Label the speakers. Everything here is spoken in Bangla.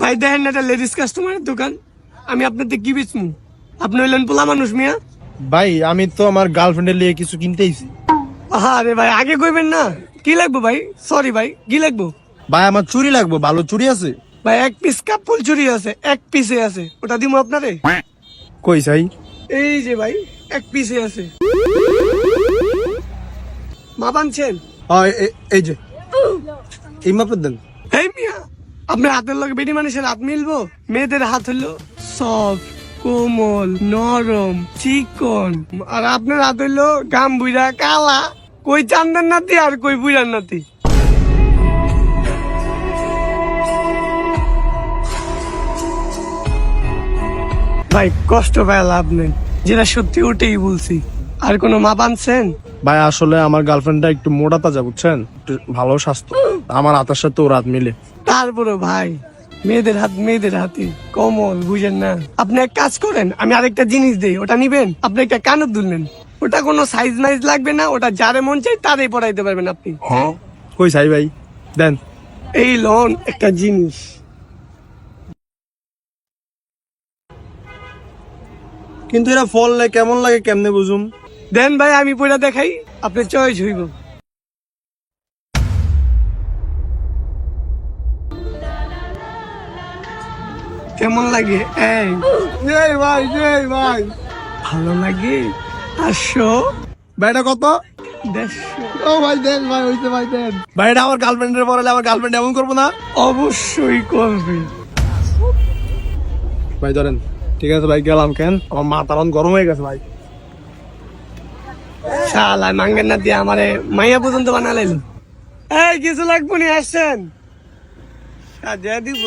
Speaker 1: ভাই দেখেন না, এটা লেডিস কাস্টমারের দোকান, আমি আপনাদের কি বেচমু? আপনি হইলেন পোলা মানুষ মিয়া।
Speaker 2: ভাই আমি তো আমার গার্লফ্রেন্ডের লিয়ে কিছু কিনতে আইছি।
Speaker 1: আরে ভাই আগে কইবেন না। কি লাগবো ভাই? সরি ভাই, কি লাগবো?
Speaker 2: ভাই আমার চুরি লাগবে, ভালো চুরি আছে?
Speaker 1: ভাই এক পিস কাপল চুরি আছে, এক পিসে আছে, ওটা দিমু আপনারে।
Speaker 2: কই চাই?
Speaker 1: এই যে ভাই এক পিসে আছে। মা বানছেন?
Speaker 2: এই যে এই মাপের দেন।
Speaker 1: এই মিয়া, আপনার হাতের লগে বেটি মানুষের হাত মিলবো? মেয়েদের হাত হলো সফট, কোমল, নরম, চিকন, আর আপনার হাত হইলো গাম বুইরা কালা, কই চান্দের নাতি আর কই বুইরার নাতি। ভাই কষ্ট পায় লাভ নেই, যেটা সত্যি ওটাই বলছি। আর কোনো মা বানছেন?
Speaker 2: ভাই আসলে আমার গার্লফ্রেন্ডটা একটু মোটা তাজা, বুঝছেন, একটু ভালো স্বাস্থ্য, আমার হাতের সাথে ওর হাত মিলে।
Speaker 1: তারপরে ভাই মেয়েদের হাত মেয়েদের হাতে কমল, বুঝেন না? আপনি এক কাজ করেন, আমি আরেকটা জিনিস দেই, ওটা নিবেন? আপনি একটা কানের দুল নেন, ওটা কোনো সাইজ মাইজ লাগবে না, ওটা যারে মন চাই তারই পড়াইতে পারবেন আপনি।
Speaker 2: কই চাই ভাই, দেন।
Speaker 1: এই লোন একটা জিনিস।
Speaker 2: কিন্তু এরা ফললে কেমন লাগে কেমনে বুঝুম?
Speaker 1: দেন ভাই, আমি পয়লা দেখাই, আপনি চয়েস হইব। কেমন লাগে? এই
Speaker 2: ভাই ভাই
Speaker 1: ভালো লাগে? 500,
Speaker 2: ভাইটা কত?
Speaker 1: 150।
Speaker 2: ও ভাই দেন ভাই, হইছে ভাই দেন। ভাই এটা আমার গার্লফ্রেন্ডের পরালে আমার গার্লফ্রেন্ড এমন করবো না।
Speaker 1: অবশ্যই করবে।
Speaker 2: ভাই ধরেন। ঠিক আছে ভাই, গেলাম। কেন আমার মাথা গরম হয়ে গেছে ভাই।
Speaker 1: শালা মাঙ্গের না দিয়ে আমারে মাইয়া পর্যন্ত বানালেন। এই কিছু লাগবো নি, আসছেন সাজিয়ে দিব।